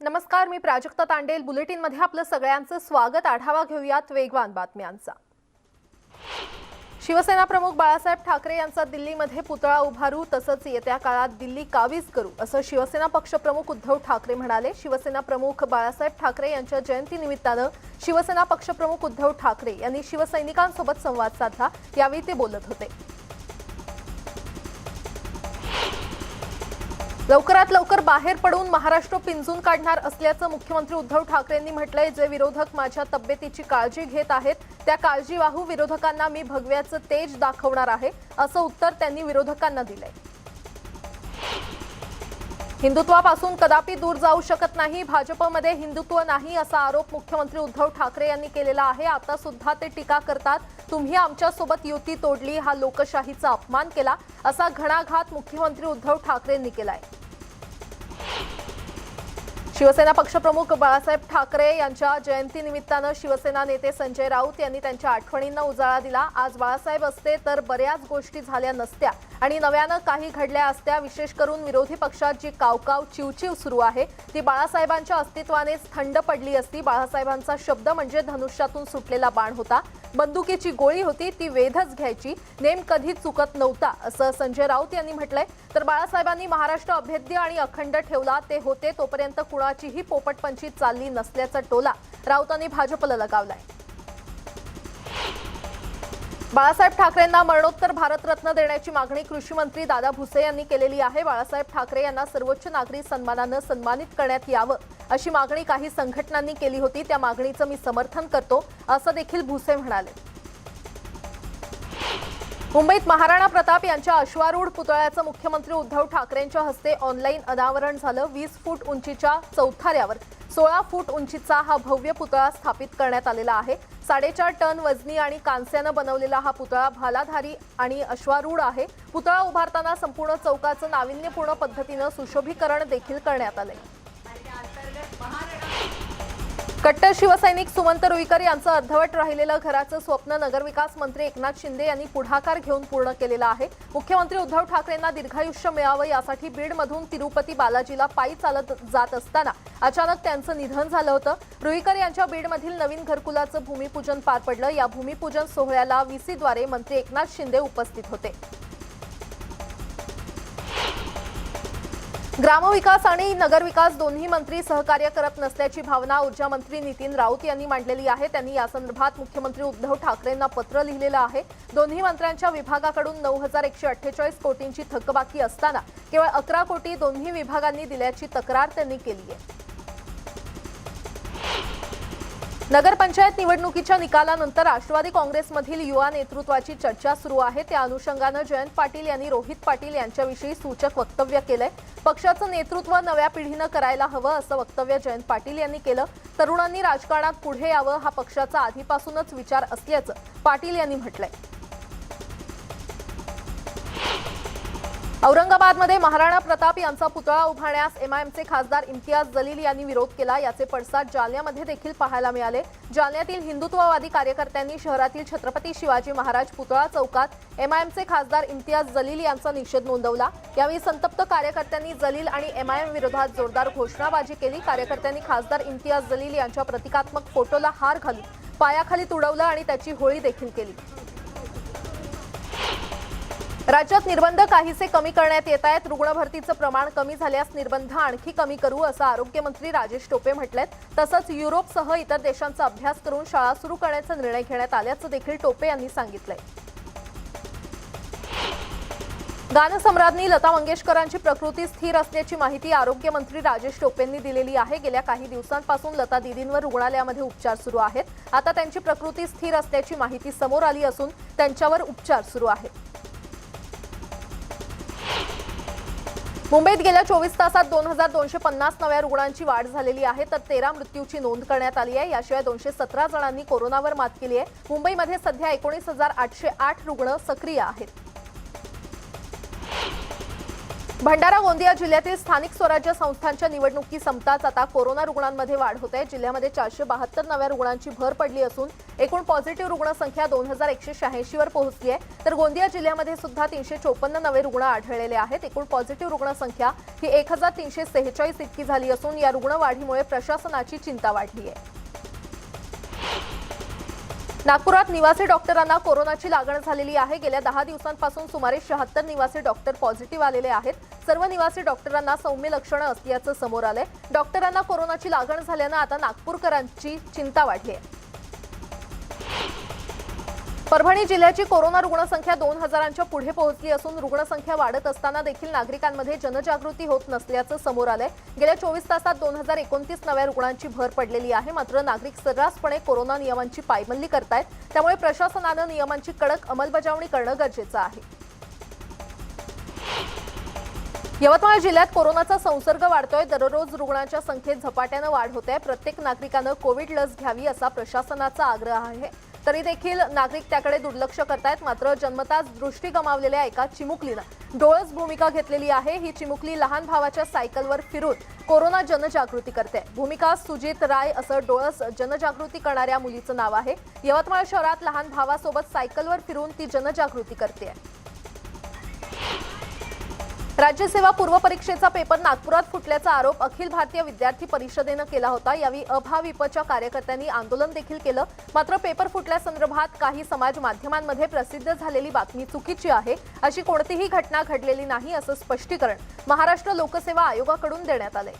नमस्कार, मी प्राजक्ता तांडेल. बुलेटिन मध्ये आपलं सगळ्यांचं स्वागत. आढावा घेऊयात वेगवान बातम्यांचा. शिवसेना प्रमुख बाळासाहेब ठाकरे यांचा दिल्लीमध्ये पुतळा उभारू, तसंच येत्या काळात दिल्ली काबीज करू, असं शिवसेना पक्षप्रमुख उद्धव ठाकरे म्हणाले. शिवसेना प्रमुख बाळासाहेब ठाकरे यांच्या जयंतीनिमित्तानं शिवसेना पक्षप्रमुख उद्धव ठाकरे यांनी शिवसैनिकांसोबत संवाद साधला. यावेळी ते बोलत होते. लवकरात लवकर बाहेर पडून महाराष्ट्र पिंजून काढणार असल्याचं मुख्यमंत्री उद्धव ठाकरेंनी म्हटलंय. जे विरोधक माझ्या तब्येतीची काळजी घेत आहेत, त्या काळजीवाहू विरोधकांना मी भगव्याचं तेज दाखवणार आहे, असं उत्तर त्यांनी विरोधकांना दिलंय. हिंदुत्वापासून कदापि दूर जाऊ शकत नाही. भाजपमध्ये हिंदुत्व नाही असा आरोप मुख्यमंत्री उद्धव ठाकरे यांनी केलेला आहे. आता सुद्धा ते टीका करतात. तुम्ही आमच्यासोबत युती तोडली, हा लोकशाहीचा अपमान केला, असा घणाघात मुख्यमंत्री उद्धव ठाकरेंनी केलाय. शिवसेना पक्षप्रमुख बाळासाहेब ठाकरे यांच्या जयंतीनिमित्तानं शिवसेना नेते संजय राऊत यांनी त्यांच्या आठवणींना उजाळा दिला. आज बाळासाहेब असते तर बऱ्याच गोष्टी झाल्या नसत्या आणि नव्यानं काही घडल्या असत्या. विशेष करून विरोधी पक्षात जी कावकाव चिवचिव सुरू आहे ती बाळासाहेबांच्या अस्तित्वानेच थंड पडली असती. बाळासाहेबांचा शब्द म्हणजे धनुष्यातून सुटलेला बाण होता, बंदुकीची गोळी होती, ती वेधच घ्यायची, नेम कधी चुकत नव्हता, असं संजय राऊत यांनी म्हटलंय. तर बाळासाहेबांनी महाराष्ट्र अभेद्य आणि अखंड ठेवला. ते होते तोपर्यंत कुणाचीही पोपटपंची चालली नसल्याचा टोला राऊतांनी भाजपला लगावलाय. बाळासाहेब ठाकरेंना मरणोत्तर भारतरत्न देण्याची मागणी कृषी मंत्री दादा भुसे यांनी केलेली आहे. बाळासाहेब ठाकरे यांना सर्वोच्च नागरी सन्मानानं सन्मानित करण्यात यावं अशी मागणी काही संघटनांनी केली होती. त्या मागणीचं मी समर्थन करतो, असं देखील भुसे म्हणाले. मुंबईत महाराणा प्रताप यांच्या अश्वारूढ पुतळ्याचं मुख्यमंत्री उद्धव ठाकरेंच्या हस्ते ऑनलाईन अनावरण झालं. 20 फूट उंचीच्या चौथाऱ्यावर 16 फूट उंचीचा हा भव्य पुतळा स्थापित करण्यात आलेला आहे. 4.5 टन वजनी आणि कांस्यानं बनवलेला हा पुतळा भालाधारी आणि अश्वारूढ आहे. पुतळा उभारताना संपूर्ण चौकाचं नाविन्यपूर्ण पद्धतीनं सुशोभीकरण देखील करण्यात आलंय. कट्टर शिवसैनिक सुमंत रुईकर यांचं अर्धवट राहिलेलं घराचं स्वप्न नगरविकास मंत्री एकनाथ शिंदे यांनी पुढाकार घेऊन पूर्ण केलेलं आहे. मुख्यमंत्री उद्धव ठाकरेंना दीर्घायुष्य मिळावं यासाठी बीडमधून तिरुपती बालाजीला पायी चालत जात असताना अचानक त्यांचं निधन झालं होतं. रुईकर यांच्या बीडमधील नवीन घरकुलाचं भूमिपूजन पार पडलं. या भूमिपूजन सोहळ्याला व्हीसीद्वारे मंत्री एकनाथ शिंदे उपस्थित होते. ग्रामविकास आणि नगरविकास दोन्ही मंत्री सहकार्य करत नसल्याची भावना ऊर्जा मंत्री नितीन राऊत यांनी मांडलेली आहे. त्यांनी यासंदर्भात मुख्यमंत्री उद्धव ठाकरेंना पत्र लिहिलेलं आहे. दोन्ही मंत्र्यांच्या विभागाकडून 9,148 कोटींची थकबाकी असताना केवळ 11 कोटी दोन्ही विभागांनी दिल्याची तक्रार त्यांनी केली आहे. नगरपंचायत निवडणुकीच्या निकालानंतर राष्ट्रवादी काँग्रेसमधील युवा नेतृत्वाची चर्चा सुरू आहे. त्या अनुषंगानं जयंत पाटील यांनी रोहित पाटील यांच्याविषयी सूचक वक्तव्य केलंय. पक्षाचं नेतृत्व नव्या पिढीनं करायला हवं असं वक्तव्य जयंत पाटील यांनी केलं. तरुणांनी राजकारणात पुढे यावं हा पक्षाचा आधीपासूनच विचार असल्याचं पाटील यांनी म्हटलंय. औरंगाबादमध्ये महाराणा प्रताप यांचा पुतळा उभारण्यास एमआयएमचे खासदार इम्तियाज जलील यांनी विरोध केला. याचे पडसाद जालन्यामध्ये देखील पाहायला मिळाले. जालन्यातील हिंदुत्ववादी कार्यकर्त्यांनी शहरातील छत्रपती शिवाजी महाराज पुतळा चौकात एमआयएमचे खासदार इम्तियाज जलील यांचा निषेध नोंदवला. यावेळी संतप्त कार्यकर्त्यांनी जलील आणि एमआयएम विरोधात जोरदार घोषणाबाजी केली. कार्यकर्त्यांनी खासदार इम्तियाज जलील यांच्या प्रतिकात्मक फोटोला हार घालून पायाखाली तुडवलं आणि त्याची होळी देखील केली. राज्यात निर्बंध काहीसे कमी करण्यात येत आहेत. रुग्ण भरतीचं प्रमाण कमी झाल्यास निर्बंध आणखी कमी करू असं आरोग्यमंत्री राजेश टोपे म्हटलेत. तसंच युरोपसह इतर देशांचा अभ्यास करून शाळा सुरू करण्याचा निर्णय घेण्यात आल्याचं देखील टोपे यांनी सांगितलंय. गानसम्राज्ञी लता मंगेशकरांची प्रकृती स्थिर असल्याची माहिती आरोग्यमंत्री राजेश टोपेंनी दिलेली आहे. गेल्या काही दिवसांपासून लता दीदींवर रुग्णालयामध्ये उपचार सुरू आहेत. आता त्यांची प्रकृती स्थिर असल्याची माहिती समोर आली असून त्यांच्यावर उपचार सुरू आहेत. मुंबईत गेल्या 24 तासात 2,250 नव्या रुग्णांची वाढ झालेली आहे. तर 13 मृत्यूची नोंद करण्यात आली आहे. याशिवाय 217 जणांनी कोरोनावर मात केली आहे. मुंबईमध्ये सध्या 19,808 रुग्ण सक्रिय आहेत. भंडारा गोंदिया जिल्ह्यातील स्थानिक स्वराज्य संस्थांच्या निवडणुकी संपताच आता कोरोना रुग्णांमध्ये वाढ होत आहे। जिल्ह्यामध्ये 472 नव्या रुग्णांची भर पडली असून एकूण पॉझिटिव्ह रुग्णसंख्या 2186 वर पोहोचली आहे। तर गोंदिया जिल्ह्यामध्ये सुद्धा 354 नवे रुग्ण आढळलेले आहेत। एकूण पॉझिटिव्ह रुग्णसंख्या ही 1346 इतकी झाली असून या रुग्णवाढीमुळे प्रशासनाची चिंता वाढली आहे। नागपुरात निवासी डॉक्टरांना कोरोनाची लागण झालेली आहे। गेल्या 10 दिवसांपासून सुमारे 76 निवासी डॉक्टर पॉझिटिव्ह आलेले आहेत। सर्व निवासी डॉक्टरांना सौम्य लक्षणे असल्याचं समोर आलंय। डॉक्टरांना कोरोनाची लागण झाल्यानं आता नागपूरकरांची चिंता वाढली आहे। परभणी जिल्ह्याची कोरोना रुग्णसंख्या 2000च्या पुढे पोहोचली असून रुग्णसंख्या वाढत असताना देखील नागरिकांमध्ये जनजागृती होत नसल्याचं समोर आलंय। गेल्या 24 तासात 2029 नव्या रुग्णांची भर पडलेली आहे। मात्र नागरिक सर्रासपणे कोरोना नियमांची पायमल्ली करतायत, त्यामुळे प्रशासनानं नियमांची कडक अंमलबजावणी करणं गरजेचं आहे। यवतमाळ जिल्ह्यात कोरोनाचा संसर्ग वाढतोय। दररोज रुग्णांच्या संख्येत झपाट्यानं वाढ होते। प्रत्येक नागरिकानं कोविड लस घ्यावी असा प्रशासनाचा आग्रह आहे, तरी देखील नागरिक त्याकडे दुर्लक्ष करतायत। मात्र जन्मताच दृष्टी गमावलेल्या एका चिमुकलीनं डोळस भूमिका घेतलेली आहे। ही चिमुकली लहान भावाच्या सायकलवर फिरून कोरोना जनजागृती करते। भूमिका सुजित राय असं डोळस जनजागृती करणाऱ्या मुलीचं नाव आहे। यवतमाळ शहरात लहान भावासोबत सायकलवर फिरून ती जनजागृती करते। राज्यसेवा पूर्व परीक्षेचा पेपर नागपुरात फुटल्याचा आरोप अखिल भारतीय विद्यार्थी परिषदेनं केला होता। यावेळी अभाविपच्या कार्यकर्त्यांनी आंदोलन देखील केलं। मात्र पेपर फुटल्यासंदर्भात काही समाज माध्यमांमध्ये प्रसिद्ध झालेली बातमी चुकीची आहे, अशी कोणतीही घटना घडलेली नाही असं स्पष्टीकरण महाराष्ट्र लोकसेवा आयोगाकडून देण्यात आलंय।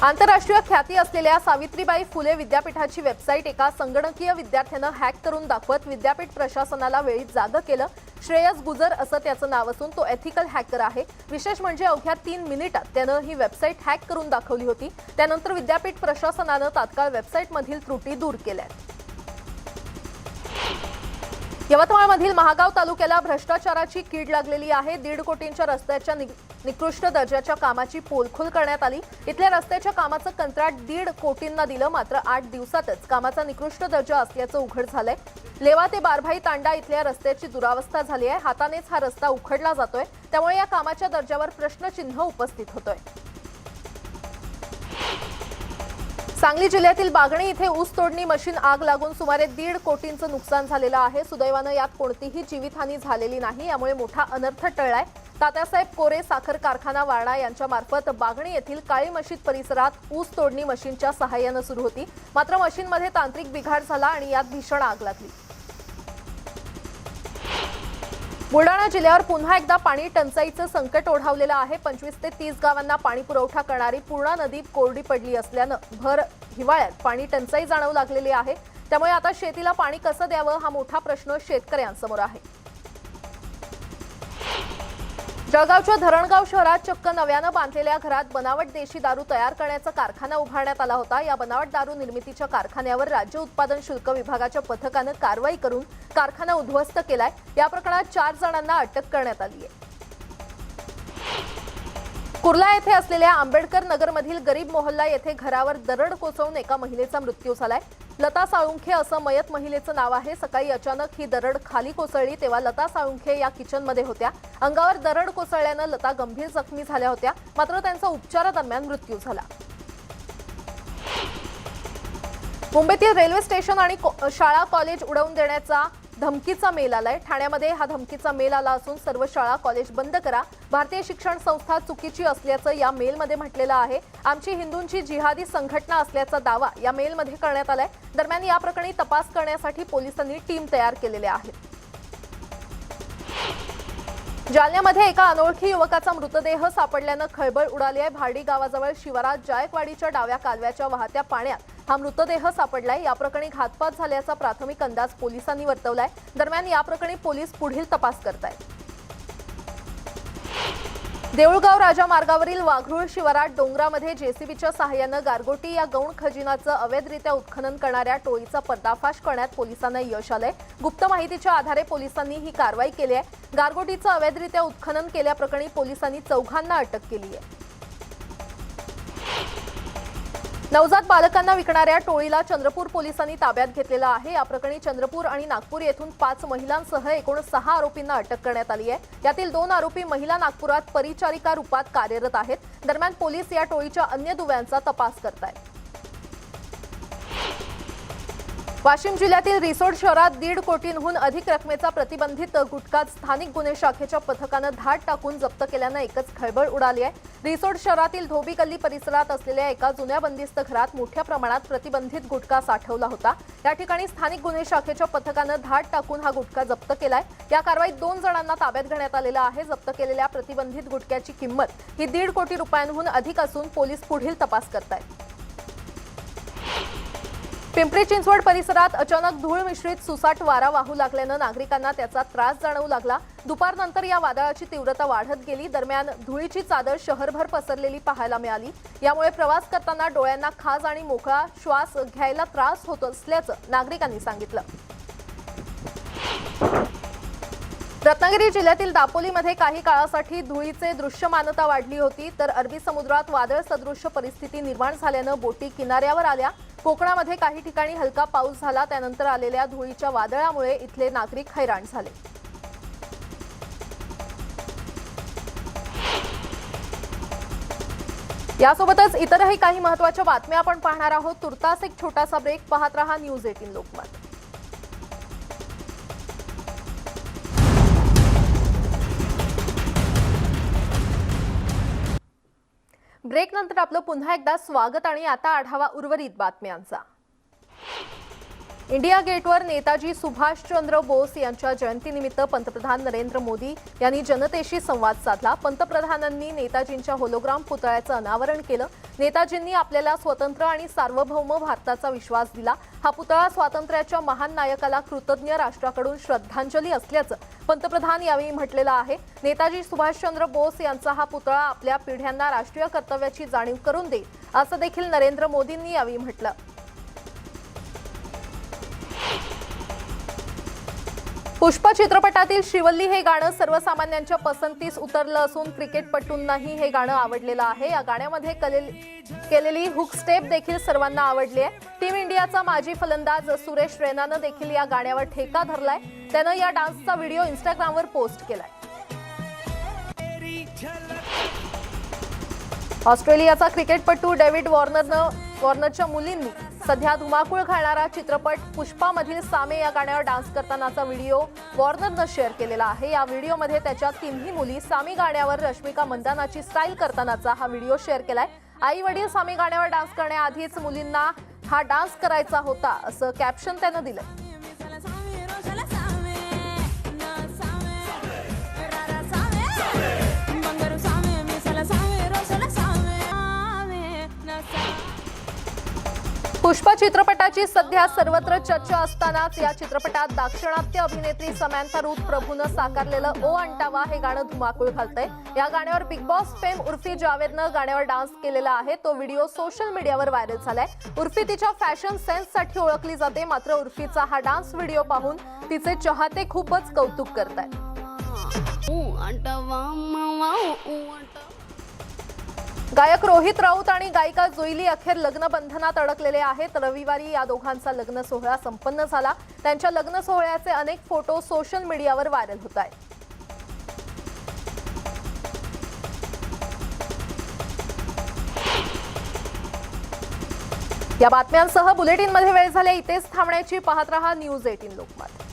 आंतरराष्ट्रीय ख्याती असलेल्या सावित्रीबाई फुले विद्यापीठाची वेबसाईट एका संगणकीय विद्यार्थ्यानं हॅक करून दाखवत विद्यापीठ प्रशासनाला वेळीच जागं केलं। श्रेयस गुजर असं त्याचं नाव असून तो एथिकल हॅकर आहे। विशेष म्हणजे अवघ्या 3 मिनिटात त्यानं ही वेबसाईट हॅक करून दाखवली होती। त्यानंतर विद्यापीठ प्रशासनानं तात्काळ वेबसाईटमधील त्रुटी दूर केल्या। यवतमाळमधील महागाव तालुक्याला भ्रष्टाचाराची कीड लागलेली आहे। 1.5 कोटींच्या रस्त्याच्या निकृष्ट दर्जाच्या कामाची पोलखोल करण्यात आली। इथल्या रस्त्याच्या कामाचं कंत्राट 1.5 कोटींना दिलं। मात्र 8 दिवसातच कामाचा निकृष्ट दर्जा असल्याचं उघड झालंय। लेवा ते बारभाई तांडा इथल्या रस्त्याची दुरावस्था झाली आहे। हातानेच हा रस्ता उखडला जातोय, त्यामुळे या कामाच्या दर्जावर प्रश्नचिन्ह उपस्थित होतोय। सांगली जिल्ह्यातील बागणी इथे ऊस तोडणी मशीन आग लागून सुमारे 1.5 कोटींचं नुकसान झालेलं आहे। सुदैवानं यात कोणतीही जीवितहानी झालेली नाही, यामुळे मोठा अनर्थ टळलाय। तात्यासाहेब कोरे साखर कारखाना वारणा यांच्या मार्फत बागणी येथील काळी मशीद परिसरात ऊस तोडणी मशीनच्या सहाय्यानं सुरू होती। मात्र मशीनमध्ये तांत्रिक बिघाड झाला आणि यात भीषण आग लागली। बुलढाणा जिल्ह्यावर पुन्हा एकदा पाणी टंचाईचं संकट ओढावलेलं आहे। 25 ते 30 गावांना पाणी पुरवठा करणारी पूर्णा नदी कोरडी पडली असल्यानं भर हिवाळ्यात पाणी टंचाई जाणवू लागलेली आहे। त्यामुळे आता शेतीला पाणी कसं द्यावं हा मोठा प्रश्न शेतकऱ्यांसमोर आहे। जळगावच्या धरणगाव शहरात चक्क नव्यानं बांधलेल्या घरात बनावट देशी दारू तयार करण्याचा कारखाना उभारण्यात आला होता। या बनावट दारू निर्मितीच्या कारखान्यावर राज्य उत्पादन शुल्क विभागाच्या पथकानं कारवाई करून कारखाना उद्ध्वस्त केलाय। या प्रकरणात 4 जणांना अटक करण्यात आली आहे। कुर्ला येथे असलेल्या आंबेडकर नगरमधील गरीब मोहल्ला येथे घरावर दरड कोसळून एका महिलेचा मृत्यू झालाय। लता साळुंखे असं मयत महिलेचं नाव आहे। सकाळी अचानक ही दरड खाली कोसळली तेव्हा लता साळुंखे या किचनमध्ये होत्या। अंगावर दरड कोसळल्यानं लता गंभीर जखमी झाल्या होत्या, मात्र त्यांचा उपचारादरम्यान मृत्यू झाला। मुंबईतील रेल्वे स्टेशन आणि शाळा कॉलेज उडवून देण्याचा धमकीचा मेल आलाय। ठाण्यामध्ये हा धमकीचा मेल आला असून सर्व शाळा कॉलेज बंद करा, भारतीय शिक्षण संस्था चुकीची असल्याचं या मेलमध्ये म्हटलेलं आहे। आमची हिंदूंची जिहादी संघटना असल्याचा दावा या मेलमध्ये करण्यात आलाय। दरम्यान या प्रकरणी तपास करण्यासाठी पोलिसांनी टीम तयार केलेल्या आहेत। जालन्यामध्ये एका अनोळखी युवकाचा मृतदेह सापडल्यानं खळबळ उडाली आहे। भारडी गावाजवळ शिवारात जायकवाडीच्या डाव्या कालव्याच्या वाहत्या पाण्यात हा मृतदेह सापडलाय। या प्रकरणी घातपात झाल्याचा प्राथमिक अंदाज पोलिसांनी वर्तवलाय। दरम्यान या प्रकरणी पोलीस पुढील तपास करतायत। देऊळगाव राजा मार्गावरील वाघरूळ शिवारात डोंगरामध्ये जेसीबीच्या सहाय्यानं गारगोटी या गौण खजिनाचं अवैधरित्या उत्खनन करणाऱ्या टोळीचा पर्दाफाश करण्यात पोलिसांना यश आलंय। गुप्त माहितीच्या आधारे पोलिसांनी ही कारवाई केली आहे। गारगोटीचं अवैधरित्या उत्खनन केल्याप्रकरणी पोलिसांनी 4 अटक केली आहे। नवजात बालकांना विकणाऱ्या टोळीला चंद्रपूर पोलिसांनी ताब्यात घेतलेलं आहे। या प्रकरणी चंद्रपूर आणि नागपूर येथून 5 महिलांसह एकूण 6 आरोपींना अटक करण्यात आली आहे। यातील 2 आरोपी महिला नागपुरात परिचारिका रूपात कार्यरत आहेत। दरम्यान पोलीस या टोळीच्या अन्य दुव्यांचा तपास करतायत। वाशिम जिल्ह्यातील रिसोड शहरात 1.5 कोटींहून अधिक रकमेचा प्रतिबंधित गुटखा स्थानिक गुन्हे शाखेच्या पथकानं धाड टाकून जप्त केल्यानं एकच खळबळ उडाली आहे। रिसोड शहरातील धोबी गल्ली परिसरात असलेल्या एका जुन्या बंदिस्त घरात मोठ्या प्रमाणात प्रतिबंधित गुटखा साठवला होता। या ठिकाणी स्थानिक गुन्हे शाखेच्या पथकानं धाड टाकून हा गुटखा जप्त केलाय। या कारवाईत 2 जणांना ताब्यात घेण्यात आलेलं आहे। जप्त केलेल्या प्रतिबंधित गुटख्याची किंमत ही 1.5 कोटी रुपयांहून अधिक असून पोलीस पुढील तपास करतायत। पिंपरी चिंचवड परिसरात अचानक धूळ मिश्रित सुसाट वारा वाहू लागल्यानं नागरिकांना त्याचा त्रास जाणवू लागला। दुपारनंतर या वादळाची तीव्रता वाढत गेली। दरम्यान धुळीची चादर शहरभर पसरलेली पाहायला मिळाली। यामुळे प्रवास करताना डोळ्यांना खाज आणि मोकळा श्वास घ्यायला त्रास होत असल्याचं नागरिकांनी सांगितलं। रत्नागिरी जिल्ह्यातील दापोलीमध्ये काही काळासाठी धुळीचे दृश्यमानता वाढली होती, तर अरबी समुद्रात वादळ सदृश्य परिस्थिती निर्माण झाल्यानं बोटी किनाऱ्यावर आल्या। कोकणामध्ये काही ठिकाणी हलका पाऊस झाला। त्यानंतर आलेल्या धुळीच्या वादळामुळे इथले नागरिक हैराण झाले। यासोबतच इतरही काही महत्त्वाच्या बातम्या आपण पाहणार आहोत। तुर्तास एक छोटासा ब्रेक, पाहत रहा न्यूज 18 लोकमत। ब्रेक नंतर आपलं पुन्हा एकदा स्वागत आणि आता आढावा उर्वरित बातम्यांचा। इंडिया गेटवर नेताजी सुभाषचंद्र बोस यांच्या जयंतीनिमित्त पंतप्रधान नरेंद्र मोदी यांनी जनतेशी संवाद साधला। पंतप्रधानांनी नेताजींच्या होलोग्राम पुतळ्याचं अनावरण केलं। नेताजींनी आपल्याला स्वतंत्र आणि सार्वभौम भारताचा विश्वास दिला। हा पुतळा स्वातंत्र्याच्या महान नायकाला कृतज्ञ राष्ट्राकडून श्रद्धांजली असल्याचं पंतप्रधान यावेळी म्हटलेलं आहे। नेताजी सुभाषचंद्र बोस यांचा हा पुतळा आपल्या पिढ्यांना राष्ट्रीय कर्तव्याची जाणीव करून देईल, असं देखील नरेंद्र मोदींनी यावेळी म्हटलं। पुष्पा चित्रपटातील श्रीवल्ली हे गाणं सर्वसामान्यांच्या पसंतीस उतरलं असून क्रिकेटपटूंनाही हे गाणं आवडलेलं आहे। या गाण्यामध्ये केलेली हुक स्टेप देखील सर्वांना आवडली आहे। टीम इंडियाचा माजी फलंदाज सुरेश रैनानं देखील या गाण्यावर ठेका धरलाय। त्यानं या डान्सचा व्हिडिओ इंस्टाग्रामवर पोस्ट केलाय। ऑस्ट्रेलियाचा क्रिकेटपटू डेव्हिड वॉर्नरच्या मुलींनी सध्या धुमाकूळ घालणारा चित्रपट पुष्पामधील सामे या गाण्यावर डान्स करतानाचा व्हिडिओ वॉर्नरनं शेअर केलेला आहे। या व्हिडिओमध्ये त्याच्या 3ही मुली सामी गाण्यावर रश्मिका मंदानाची स्टाईल करतानाचा हा व्हिडिओ शेअर केलाय। आई वडील सामी गाण्यावर डान्स करण्याआधीच मुलींना हा डान्स करायचा होता, असं कॅप्शन त्यानं दिलंय। पुष्पा चित्रपटाची सध्या सर्वत्र चर्चा असतानाच या चित्रपटात दाक्षिणात्य अभिनेत्री समांथा रुथ प्रभूनं साकारलेलं ओ अंटावा हे गाणं धुमाकूळ घालतंय। या गाण्यावर बिग बॉस फेम उर्फी जावेदनं गाण्यावर डान्स केलेला आहे। तो व्हिडिओ सोशल मीडियावर व्हायरल झालाय। उर्फी तिच्या फॅशन सेन्ससाठी ओळखली जाते, मात्र उर्फीचा हा डान्स व्हिडिओ पाहून तिचे चाहते खूपच कौतुक करतायत। गायक रोहित राऊत आणि गायिका जुईली अखेर लग्न बंधनात अडकलेले आहेत। रविवारी या दोघांचा लग्न सोहळा संपन्न झाला। त्यांच्या लग्न सोहळ्याचे अनेक फोटो सोशल मीडियावर व्हायरल होत आहेत। या बातम्यांसह बुलेटिनमध्ये वेळ झाले इथेच थांबण्याची। पाहत रहा न्यूज 18 लोकमत।